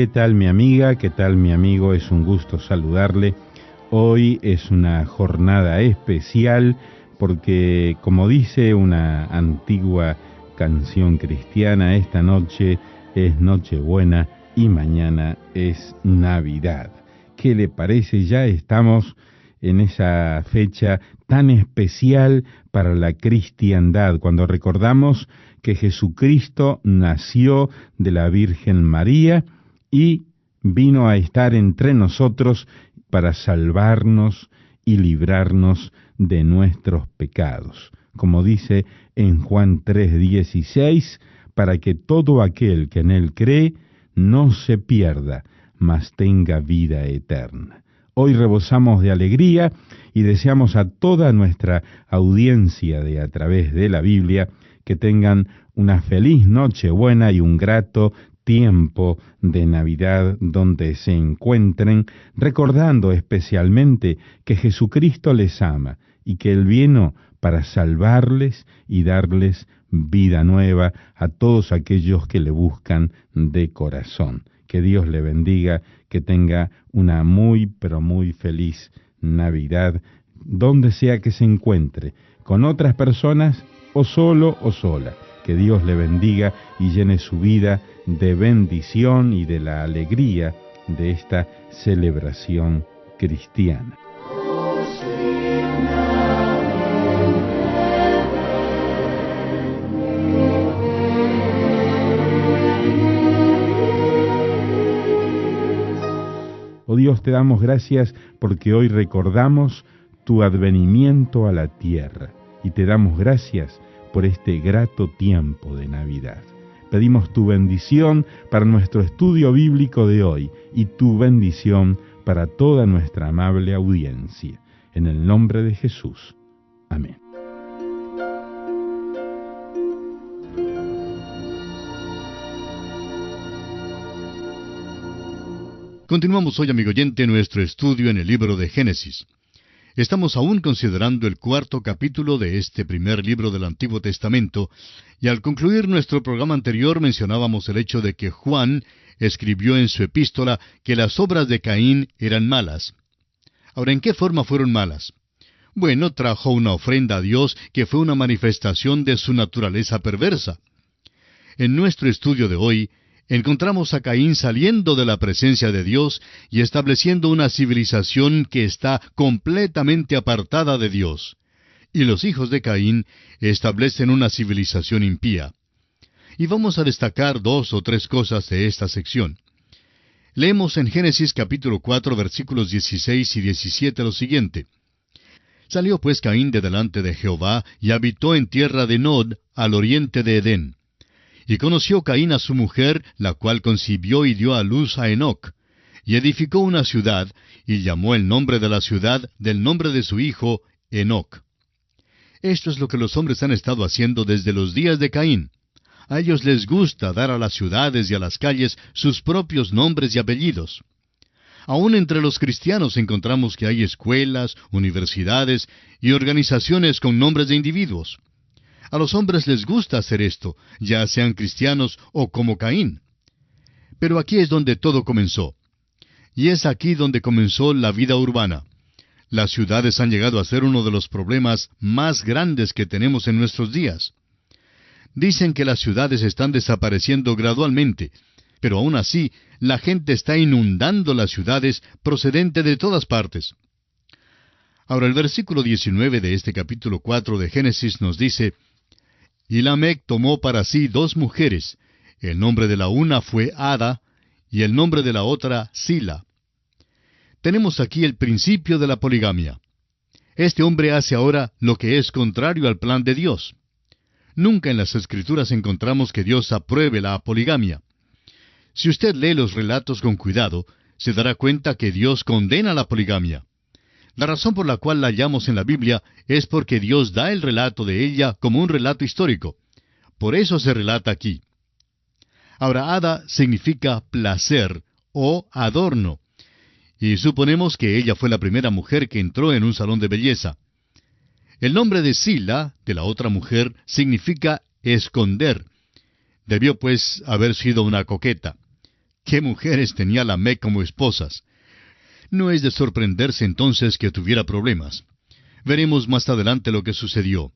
¿Qué tal mi amiga? ¿Qué tal mi amigo? Es un gusto saludarle. Hoy es una jornada especial porque, como dice una antigua canción cristiana, esta noche es Nochebuena y mañana es Navidad. ¿Qué le parece? Ya estamos en esa fecha tan especial para la cristiandad, cuando recordamos que Jesucristo nació de la Virgen María y vino a estar entre nosotros para salvarnos y librarnos de nuestros pecados. Como dice en Juan 3:16, para que todo aquel que en él cree no se pierda, mas tenga vida eterna. Hoy rebosamos de alegría y deseamos a toda nuestra audiencia de A Través de la Biblia que tengan una feliz Nochebuena y un grato tiempo de Navidad donde se encuentren, recordando especialmente que Jesucristo les ama y que Él vino para salvarles y darles vida nueva a todos aquellos que le buscan de corazón. Que Dios le bendiga, que tenga una muy, pero muy feliz Navidad, donde sea que se encuentre, con otras personas o solo o sola. Que Dios le bendiga y llene su vida de bendición y de la alegría de esta celebración cristiana. Oh Dios, te damos gracias porque hoy recordamos tu advenimiento a la tierra y te damos gracias por este grato tiempo de Navidad. Pedimos tu bendición para nuestro estudio bíblico de hoy y tu bendición para toda nuestra amable audiencia. En el nombre de Jesús. Amén. Continuamos hoy, amigo oyente, nuestro estudio en el libro de Génesis. Estamos aún considerando el 4º capítulo de este primer libro del Antiguo Testamento, y al concluir nuestro programa anterior mencionábamos el hecho de que Juan escribió en su epístola que las obras de Caín eran malas. Ahora, ¿en qué forma fueron malas? Bueno, trajo una ofrenda a Dios que fue una manifestación de su naturaleza perversa. En nuestro estudio de hoy, encontramos a Caín saliendo de la presencia de Dios y estableciendo una civilización que está completamente apartada de Dios. Y los hijos de Caín establecen una civilización impía. Y vamos a destacar 2 o 3 cosas de esta sección. Leemos en Génesis capítulo 4, versículos 16 y 17 lo siguiente. Salió pues Caín de delante de Jehová y habitó en tierra de Nod, al oriente de Edén. Y conoció Caín a su mujer, la cual concibió y dio a luz a Enoc. Y edificó una ciudad, y llamó el nombre de la ciudad del nombre de su hijo, Enoc. Esto es lo que los hombres han estado haciendo desde los días de Caín. A ellos les gusta dar a las ciudades y a las calles sus propios nombres y apellidos. Aún entre los cristianos encontramos que hay escuelas, universidades y organizaciones con nombres de individuos. A los hombres les gusta hacer esto, ya sean cristianos o como Caín. Pero aquí es donde todo comenzó. Y es aquí donde comenzó la vida urbana. Las ciudades han llegado a ser uno de los problemas más grandes que tenemos en nuestros días. Dicen que las ciudades están desapareciendo gradualmente, pero aún así, la gente está inundando las ciudades procedente de todas partes. Ahora, el versículo 19 de este capítulo 4 de Génesis nos dice: Y Lamec tomó para sí 2 mujeres. El nombre de la una fue Ada, y el nombre de la otra Sila. Tenemos aquí el principio de la poligamia. Este hombre hace ahora lo que es contrario al plan de Dios. Nunca en las Escrituras encontramos que Dios apruebe la poligamia. Si usted lee los relatos con cuidado, se dará cuenta que Dios condena la poligamia. La razón por la cual la hallamos en la Biblia es porque Dios da el relato de ella como un relato histórico. Por eso se relata aquí. Ahora, Ada significa placer o adorno, y suponemos que ella fue la primera mujer que entró en un salón de belleza. El nombre de Sila, de la otra mujer, significa esconder. Debió, pues, haber sido una coqueta. ¿Qué mujeres tenía Lamec como esposas? No es de sorprenderse entonces que tuviera problemas. Veremos más adelante lo que sucedió.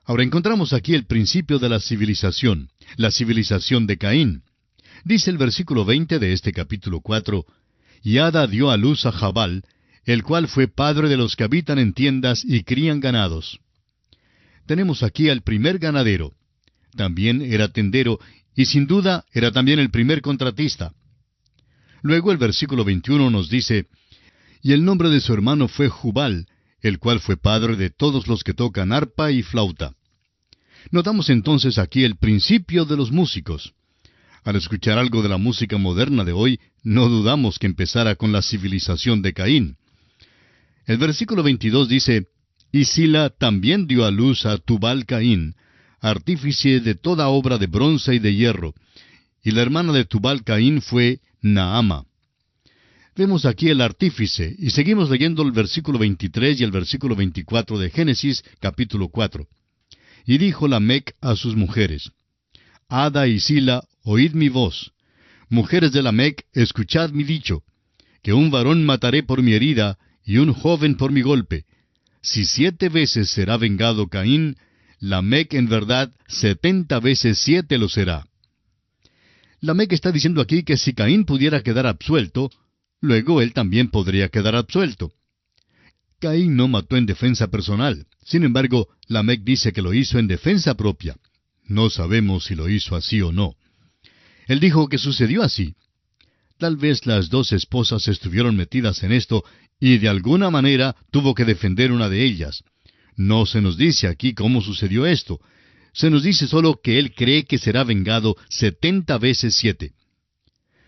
Ahora encontramos aquí el principio de la civilización de Caín. Dice el versículo 20 de este capítulo 4, y Ada dio a luz a Jabal, el cual fue padre de los que habitan en tiendas y crían ganados. Tenemos aquí al primer ganadero. También era tendero, y sin duda era también el primer contratista. Luego el versículo 21 nos dice, y el nombre de su hermano fue Jubal, el cual fue padre de todos los que tocan arpa y flauta. Notamos entonces aquí el principio de los músicos. Al escuchar algo de la música moderna de hoy, no dudamos que empezara con la civilización de Caín. El versículo 22 dice, y Sila también dio a luz a Tubal Caín, artífice de toda obra de bronce y de hierro, y la hermana de Tubal Caín fue Naama. Vemos aquí el artífice, y seguimos leyendo el versículo 23 y el versículo 24 de Génesis, capítulo 4. Y dijo Lamec a sus mujeres, Ada y Sila, oíd mi voz. Mujeres de Lamec, escuchad mi dicho, que un varón mataré por mi herida, y un joven por mi golpe. Si 7 veces será vengado Caín, Lamec en verdad 70 veces 7 lo será. Lamec está diciendo aquí que si Caín pudiera quedar absuelto, luego él también podría quedar absuelto. Caín no mató en defensa personal. Sin embargo, Lamec dice que lo hizo en defensa propia. No sabemos si lo hizo así o no. Él dijo que sucedió así. Tal vez las 2 esposas estuvieron metidas en esto y de alguna manera tuvo que defender una de ellas. No se nos dice aquí cómo sucedió esto. Se nos dice solo que él cree que será vengado 70 veces 7.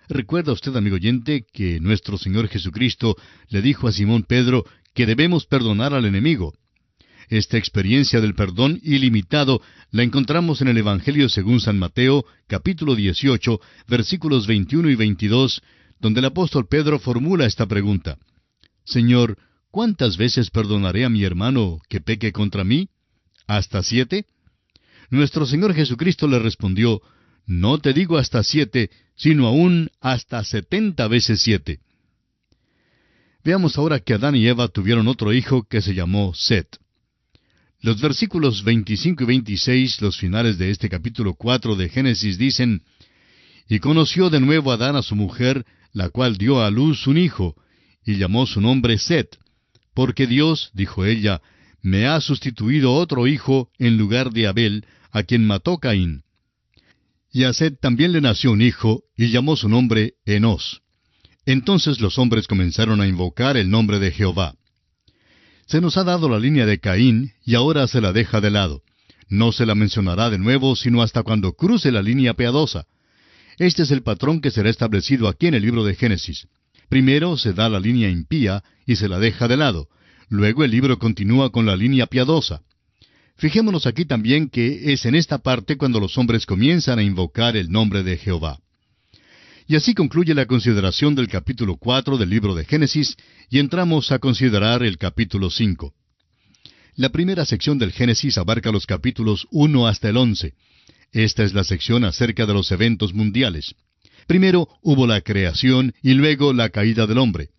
¿Recuerda usted, amigo oyente, que nuestro Señor Jesucristo le dijo a Simón Pedro que debemos perdonar al enemigo? Esta experiencia del perdón ilimitado la encontramos en el Evangelio según San Mateo, capítulo 18, versículos 21 y 22, donde el apóstol Pedro formula esta pregunta. Señor, ¿cuántas veces perdonaré a mi hermano que peque contra mí? ¿Hasta 7? Nuestro Señor Jesucristo le respondió, no te digo hasta 7, sino aún hasta 70 veces 7. Veamos ahora que Adán y Eva tuvieron otro hijo que se llamó Set. Los versículos 25 y 26, los finales de este capítulo 4 de Génesis dicen, y conoció de nuevo Adán a su mujer, la cual dio a luz un hijo, y llamó su nombre Set, porque Dios, dijo ella, me ha sustituido otro hijo en lugar de Abel, a quien mató Caín. Y a Set también le nació un hijo, y llamó su nombre Enos. Entonces los hombres comenzaron a invocar el nombre de Jehová. Se nos ha dado la línea de Caín, y ahora se la deja de lado. No se la mencionará de nuevo, sino hasta cuando cruce la línea piadosa. Este es el patrón que será establecido aquí en el libro de Génesis. Primero se da la línea impía, y se la deja de lado. Luego el libro continúa con la línea piadosa. Fijémonos aquí también que es en esta parte cuando los hombres comienzan a invocar el nombre de Jehová. Y así concluye la consideración del capítulo 4 del libro de Génesis, y entramos a considerar el capítulo 5. La primera sección del Génesis abarca los capítulos 1 hasta el 11. Esta es la sección acerca de los eventos mundiales. Primero hubo la creación y luego la caída del hombre.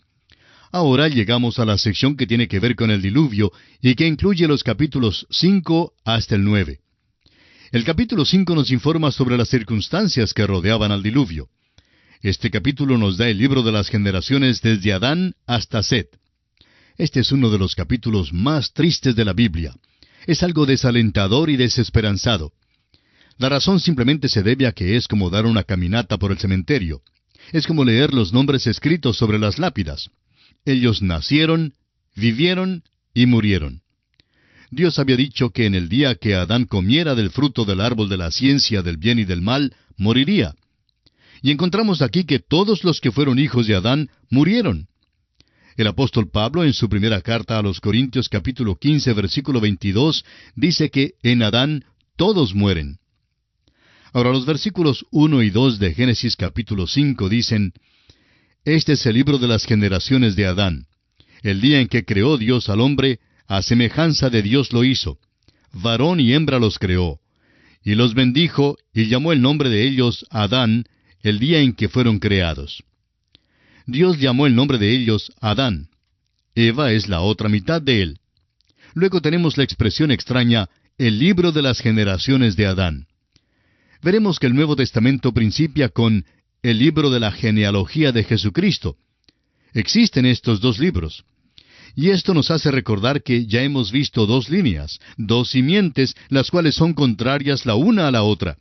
Ahora llegamos a la sección que tiene que ver con el diluvio y que incluye los capítulos 5 hasta el 9. El capítulo 5 nos informa sobre las circunstancias que rodeaban al diluvio. Este capítulo nos da el libro de las generaciones desde Adán hasta Set. Este es uno de los capítulos más tristes de la Biblia. Es algo desalentador y desesperanzado. La razón simplemente se debe a que es como dar una caminata por el cementerio. Es como leer los nombres escritos sobre las lápidas. Ellos nacieron, vivieron y murieron. Dios había dicho que en el día que Adán comiera del fruto del árbol de la ciencia del bien y del mal, moriría. Y encontramos aquí que todos los que fueron hijos de Adán murieron. El apóstol Pablo, en su primera carta a los Corintios capítulo 15, versículo 22, dice que en Adán todos mueren. Ahora los versículos 1 y 2 de Génesis capítulo 5 dicen, este es el libro de las generaciones de Adán. El día en que creó Dios al hombre, a semejanza de Dios lo hizo. Varón y hembra los creó. Y los bendijo, y llamó el nombre de ellos Adán, el día en que fueron creados. Dios llamó el nombre de ellos Adán. Eva es la otra mitad de él. Luego tenemos la expresión extraña, el libro de las generaciones de Adán. Veremos que el Nuevo Testamento principia con el libro de la genealogía de Jesucristo. Existen estos dos libros. Y esto nos hace recordar que ya hemos visto dos líneas, dos simientes, las cuales son contrarias la una a la otra.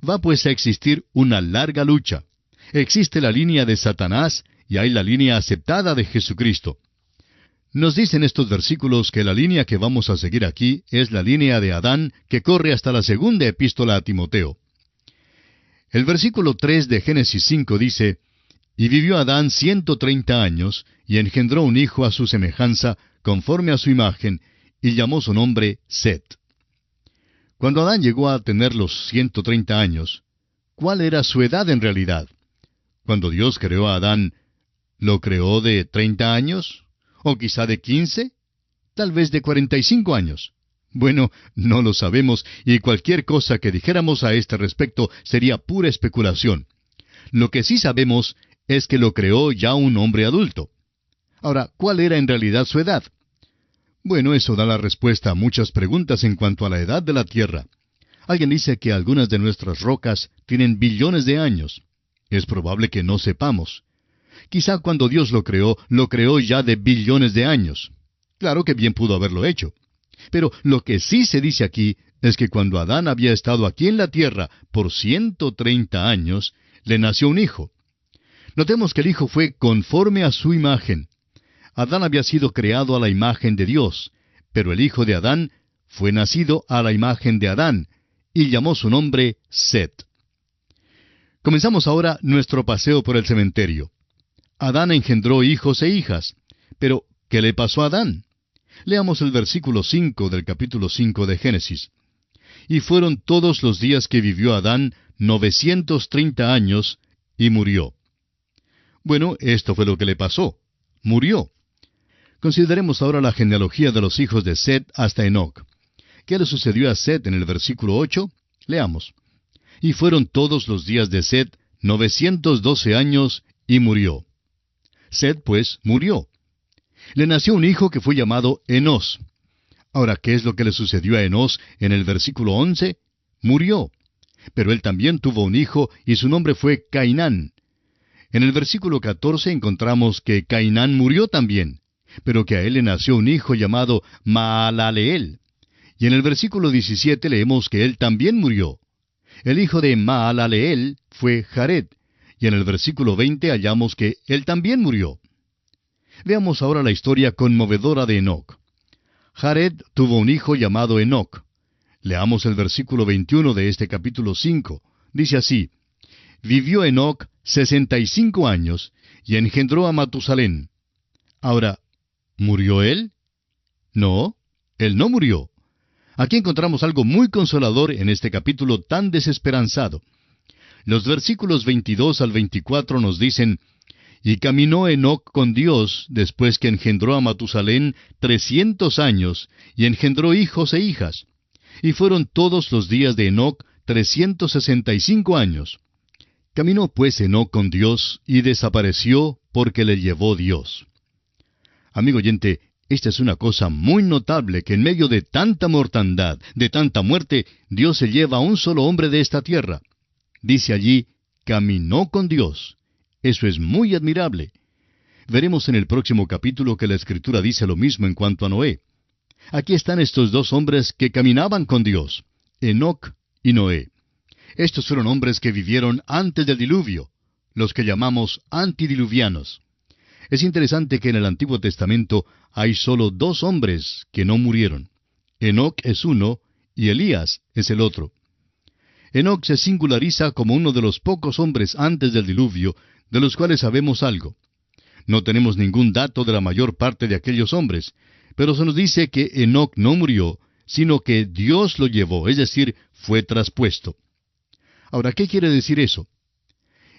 Va pues a existir una larga lucha. Existe la línea de Satanás y hay la línea aceptada de Jesucristo. Nos dicen estos versículos que la línea que vamos a seguir aquí es la línea de Adán que corre hasta la segunda epístola a Timoteo. El versículo 3 de Génesis 5 dice, «Y vivió Adán 130 años, y engendró un hijo a su semejanza, conforme a su imagen, y llamó su nombre Set». Cuando Adán llegó a tener los 130 años, ¿cuál era su edad en realidad? Cuando Dios creó a Adán, ¿lo creó de 30 años? ¿O quizá de 15? ¿Tal vez de 45 años? Bueno, no lo sabemos, y cualquier cosa que dijéramos a este respecto sería pura especulación. Lo que sí sabemos es que lo creó ya un hombre adulto. Ahora, ¿cuál era en realidad su edad? Bueno, eso da la respuesta a muchas preguntas en cuanto a la edad de la Tierra. Alguien dice que algunas de nuestras rocas tienen billones de años. Es probable que no sepamos. Quizá cuando Dios lo creó ya de billones de años. Claro que bien pudo haberlo hecho. Pero lo que sí se dice aquí es que cuando Adán había estado aquí en la tierra por 130 años, le nació un hijo. Notemos que el hijo fue conforme a su imagen. Adán había sido creado a la imagen de Dios, pero el hijo de Adán fue nacido a la imagen de Adán, y llamó su nombre Set. Comenzamos ahora nuestro paseo por el cementerio. Adán engendró hijos e hijas. Pero, ¿qué le pasó a Adán? Leamos el versículo 5 del capítulo 5 de Génesis. «Y fueron todos los días que vivió Adán 930 años, y murió». Bueno, esto fue lo que le pasó. Murió. Consideremos ahora la genealogía de los hijos de Set hasta Enoc. ¿Qué le sucedió a Set en el versículo 8? Leamos. «Y fueron todos los días de Set 912 años, y murió». Set, pues, murió. Le nació un hijo que fue llamado Enós. Ahora, ¿qué es lo que le sucedió a Enós en el versículo 11? Murió. Pero él también tuvo un hijo, y su nombre fue Cainán. En el versículo 14 encontramos que Cainán murió también, pero que a él le nació un hijo llamado Maalaleel. Y en el versículo 17 leemos que él también murió. El hijo de Maalaleel fue Jared, y en el versículo 20 hallamos que él también murió. Veamos ahora la historia conmovedora de Enoc. Jared tuvo un hijo llamado Enoc. Leamos el versículo 21 de este capítulo 5. Dice así, «Vivió Enoc 65 años, y engendró a Matusalén». Ahora, ¿murió él? No, él no murió. Aquí encontramos algo muy consolador en este capítulo tan desesperanzado. Los versículos 22 al 24 nos dicen, «Y caminó Enoc con Dios después que engendró a Matusalén 300 años, y engendró hijos e hijas. Y fueron todos los días de Enoc 365 años. Caminó pues Enoc con Dios, y desapareció porque le llevó Dios». Amigo oyente, esta es una cosa muy notable, que en medio de tanta mortandad, de tanta muerte, Dios se lleva a un solo hombre de esta tierra. Dice allí, caminó con Dios. Eso es muy admirable. Veremos en el próximo capítulo que la Escritura dice lo mismo en cuanto a Noé. Aquí están estos dos hombres que caminaban con Dios, Enoc y Noé. Estos fueron hombres que vivieron antes del diluvio, los que llamamos antidiluvianos. Es interesante que en el Antiguo Testamento hay solo dos hombres que no murieron. Enoc es uno y Elías es el otro. Enoc se singulariza como uno de los pocos hombres antes del diluvio de los cuales sabemos algo. No tenemos ningún dato de la mayor parte de aquellos hombres, pero se nos dice que Enoc no murió, sino que Dios lo llevó, es decir, fue traspuesto. Ahora, ¿qué quiere decir eso?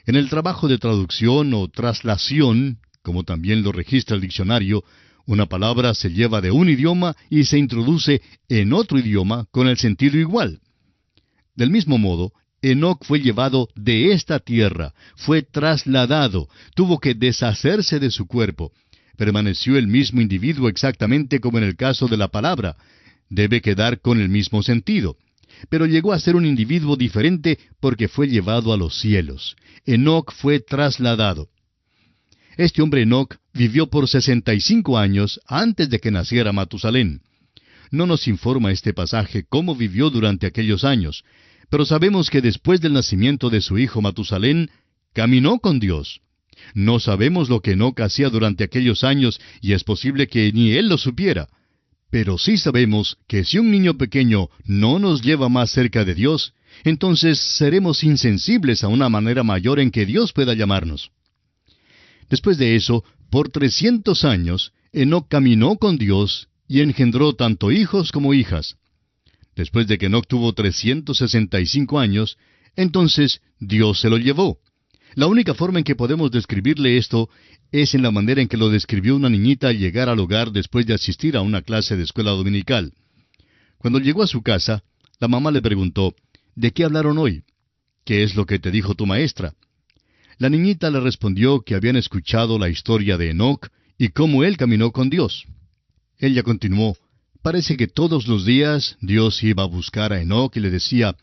En el trabajo de traducción o traslación, como también lo registra el diccionario, una palabra se lleva de un idioma y se introduce en otro idioma con el sentido igual. Del mismo modo, Enoc fue llevado de esta tierra, fue trasladado, tuvo que deshacerse de su cuerpo. Permaneció el mismo individuo exactamente como en el caso de la palabra. Debe quedar con el mismo sentido. Pero llegó a ser un individuo diferente porque fue llevado a los cielos. Enoc fue trasladado. Este hombre Enoc vivió por 65 años antes de que naciera Matusalén. No nos informa este pasaje cómo vivió durante aquellos años, pero sabemos que después del nacimiento de su hijo Matusalén, caminó con Dios. No sabemos lo que Enoc hacía durante aquellos años y es posible que ni él lo supiera. Pero sí sabemos que si un niño pequeño no nos lleva más cerca de Dios, entonces seremos insensibles a una manera mayor en que Dios pueda llamarnos. Después de eso, por 300 años, Enoc caminó con Dios y engendró tanto hijos como hijas. Después de que Enoc tuvo 365 años, entonces Dios se lo llevó. La única forma en que podemos describirle esto es en la manera en que lo describió una niñita al llegar al hogar después de asistir a una clase de escuela dominical. Cuando llegó a su casa, la mamá le preguntó, ¿de qué hablaron hoy? ¿Qué es lo que te dijo tu maestra? La niñita le respondió que habían escuchado la historia de Enoc y cómo él caminó con Dios. Ella continuó, parece que todos los días Dios iba a buscar a Enoc y le decía,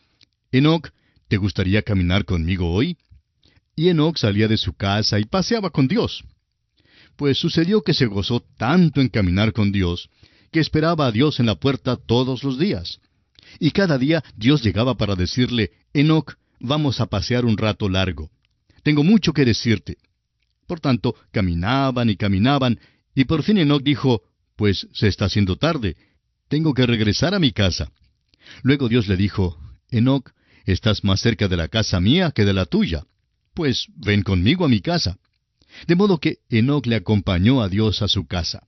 Enoc, ¿te gustaría caminar conmigo hoy? Y Enoc salía de su casa y paseaba con Dios. Pues sucedió que se gozó tanto en caminar con Dios, que esperaba a Dios en la puerta todos los días. Y cada día Dios llegaba para decirle, Enoc, vamos a pasear un rato largo. Tengo mucho que decirte. Por tanto, caminaban, y por fin Enoc dijo, pues se está haciendo tarde, tengo que regresar a mi casa. Luego Dios le dijo, Enoc, estás más cerca de la casa mía que de la tuya. Pues ven conmigo a mi casa. De modo que Enoc le acompañó a Dios a su casa.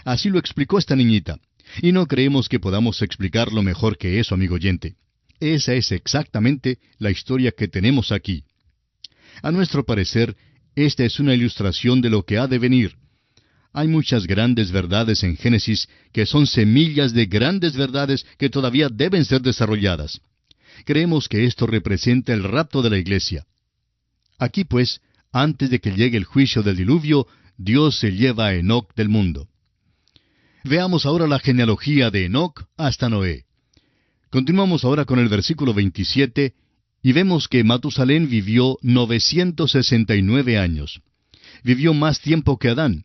Así lo explicó esta niñita. Y no creemos que podamos explicarlo mejor que eso, amigo oyente. Esa es exactamente la historia que tenemos aquí. A nuestro parecer, esta es una ilustración de lo que ha de venir. Hay muchas grandes verdades en Génesis que son semillas de grandes verdades que todavía deben ser desarrolladas. Creemos que esto representa el rapto de la iglesia. Aquí, pues, antes de que llegue el juicio del diluvio, Dios se lleva a Enoc del mundo. Veamos ahora la genealogía de Enoc hasta Noé. Continuamos ahora con el versículo 27, y vemos que Matusalén vivió 969 años. Vivió más tiempo que Adán.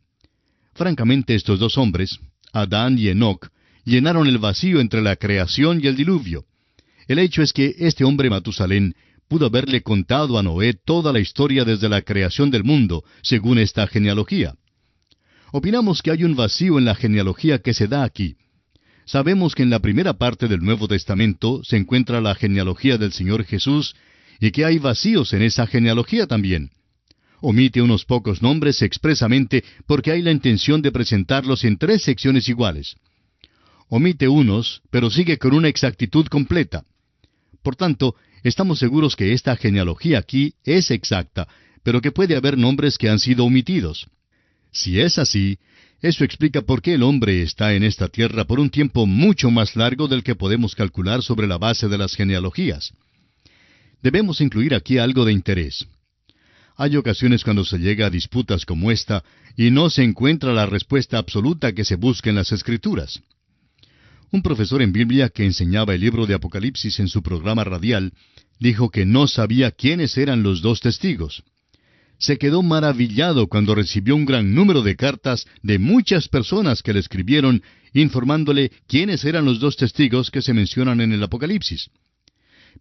Francamente, estos dos hombres, Adán y Enoc, llenaron el vacío entre la creación y el diluvio. El hecho es que este hombre Matusalén pudo haberle contado a Noé toda la historia desde la creación del mundo, según esta genealogía. Opinamos que hay un vacío en la genealogía que se da aquí. Sabemos que en la primera parte del Nuevo Testamento se encuentra la genealogía del Señor Jesús, y que hay vacíos en esa genealogía también. Omite unos pocos nombres expresamente porque hay la intención de presentarlos en 3 secciones iguales. Omite unos, pero sigue con una exactitud completa. Por tanto, estamos seguros que esta genealogía aquí es exacta, pero que puede haber nombres que han sido omitidos. Si es así, eso explica por qué el hombre está en esta tierra por un tiempo mucho más largo del que podemos calcular sobre la base de las genealogías. Debemos incluir aquí algo de interés. Hay ocasiones cuando se llega a disputas como esta y no se encuentra la respuesta absoluta que se busca en las Escrituras. Un profesor en Biblia que enseñaba el libro de Apocalipsis en su programa radial dijo que no sabía quiénes eran los 2 testigos. Se quedó maravillado cuando recibió un gran número de cartas de muchas personas que le escribieron informándole quiénes eran los 2 testigos que se mencionan en el Apocalipsis.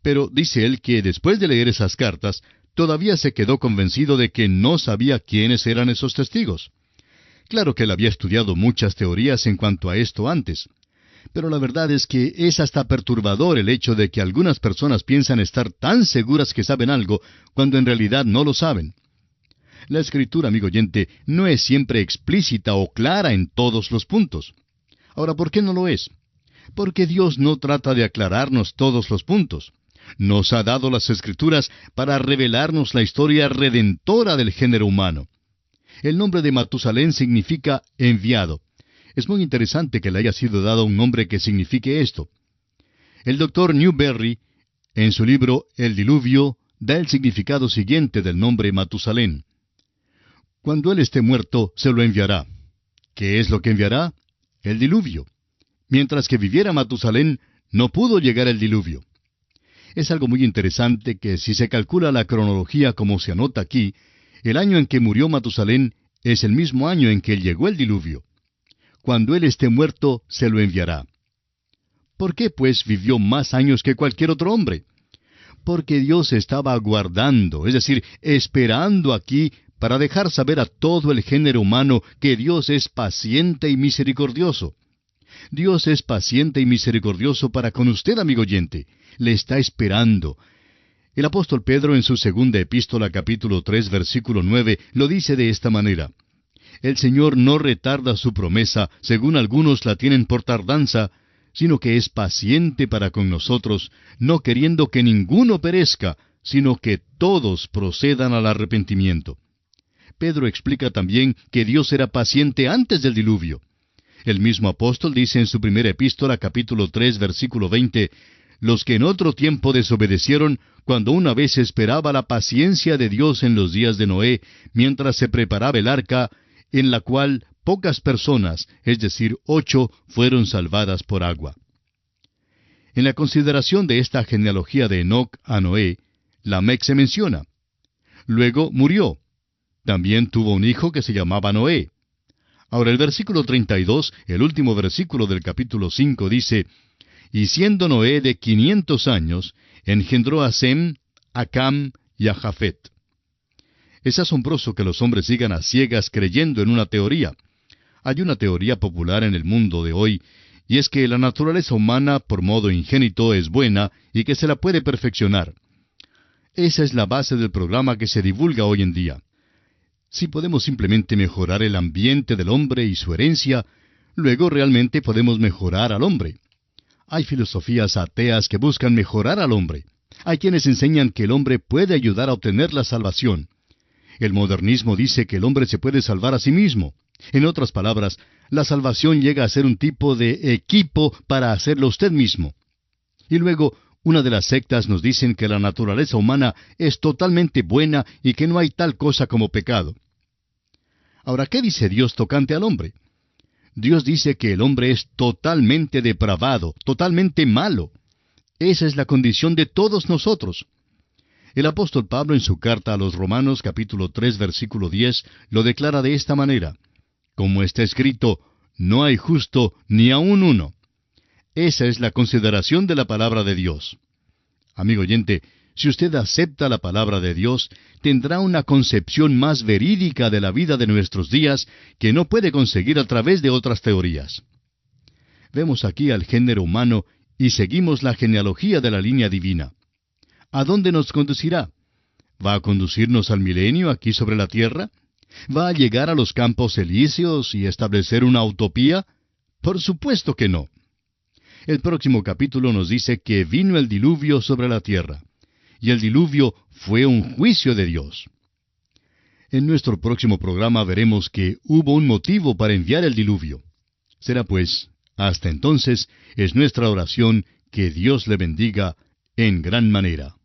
Pero dice él que después de leer esas cartas, todavía se quedó convencido de que no sabía quiénes eran esos testigos. Claro que él había estudiado muchas teorías en cuanto a esto antes, pero la verdad es que es hasta perturbador el hecho de que algunas personas piensan estar tan seguras que saben algo, cuando en realidad no lo saben. La Escritura, amigo oyente, no es siempre explícita o clara en todos los puntos. Ahora, ¿por qué no lo es? Porque Dios no trata de aclararnos todos los puntos. Nos ha dado las Escrituras para revelarnos la historia redentora del género humano. El nombre de Matusalén significa enviado. Es muy interesante que le haya sido dado un nombre que signifique esto. El doctor Newberry en su libro El Diluvio, da el significado siguiente del nombre Matusalén. Cuando él esté muerto, se lo enviará. ¿Qué es lo que enviará? El diluvio. Mientras que viviera Matusalén, no pudo llegar el diluvio. Es algo muy interesante que si se calcula la cronología como se anota aquí, el año en que murió Matusalén es el mismo año en que llegó el diluvio. Cuando él esté muerto, se lo enviará. ¿Por qué, pues, vivió más años que cualquier otro hombre? Porque Dios estaba aguardando, es decir, esperando aquí para dejar saber a todo el género humano que Dios es paciente y misericordioso. Dios es paciente y misericordioso para con usted, amigo oyente. Le está esperando. El apóstol Pedro en su segunda epístola, capítulo 3, versículo 9, lo dice de esta manera: El Señor no retarda su promesa, según algunos la tienen por tardanza, sino que es paciente para con nosotros, no queriendo que ninguno perezca, sino que todos procedan al arrepentimiento. Pedro explica también que Dios era paciente antes del diluvio. El mismo apóstol dice en su primera epístola, capítulo 3, versículo 20, los que en otro tiempo desobedecieron, cuando una vez esperaba la paciencia de Dios en los días de Noé, mientras se preparaba el arca, en la cual pocas personas, es decir, 8, fueron salvadas por agua. En la consideración de esta genealogía de Enoc a Noé, Lamec se menciona. Luego murió. También tuvo un hijo que se llamaba Noé. Ahora el versículo 32, el último versículo del capítulo 5, dice: Y siendo Noé de 500 años, engendró a Sem, a Cam y a Jafet. Es asombroso que los hombres sigan a ciegas creyendo en una teoría. Hay una teoría popular en el mundo de hoy, y es que la naturaleza humana por modo ingénito es buena y que se la puede perfeccionar. Esa es la base del programa que se divulga hoy en día. Si podemos simplemente mejorar el ambiente del hombre y su herencia, luego realmente podemos mejorar al hombre. Hay filosofías ateas que buscan mejorar al hombre. Hay quienes enseñan que el hombre puede ayudar a obtener la salvación. El modernismo dice que el hombre se puede salvar a sí mismo. En otras palabras, la salvación llega a ser un tipo de equipo para hacerlo usted mismo. Y luego, una de las sectas nos dicen que la naturaleza humana es totalmente buena y que no hay tal cosa como pecado. Ahora, ¿qué dice Dios tocante al hombre? Dios dice que el hombre es totalmente depravado, totalmente malo. Esa es la condición de todos nosotros. El apóstol Pablo en su carta a los Romanos capítulo 3 versículo 10 lo declara de esta manera: como está escrito, no hay justo ni aun uno. Esa es la consideración de la palabra de Dios. Amigo oyente, si usted acepta la palabra de Dios, tendrá una concepción más verídica de la vida de nuestros días que no puede conseguir a través de otras teorías. Vemos aquí al género humano y seguimos la genealogía de la línea divina. ¿A dónde nos conducirá? ¿Va a conducirnos al milenio aquí sobre la tierra? ¿Va a llegar a los campos elíseos y establecer una utopía? Por supuesto que no. El próximo capítulo nos dice que vino el diluvio sobre la tierra, y el diluvio fue un juicio de Dios. En nuestro próximo programa veremos que hubo un motivo para enviar el diluvio. Será pues, hasta entonces, es nuestra oración que Dios le bendiga en gran manera.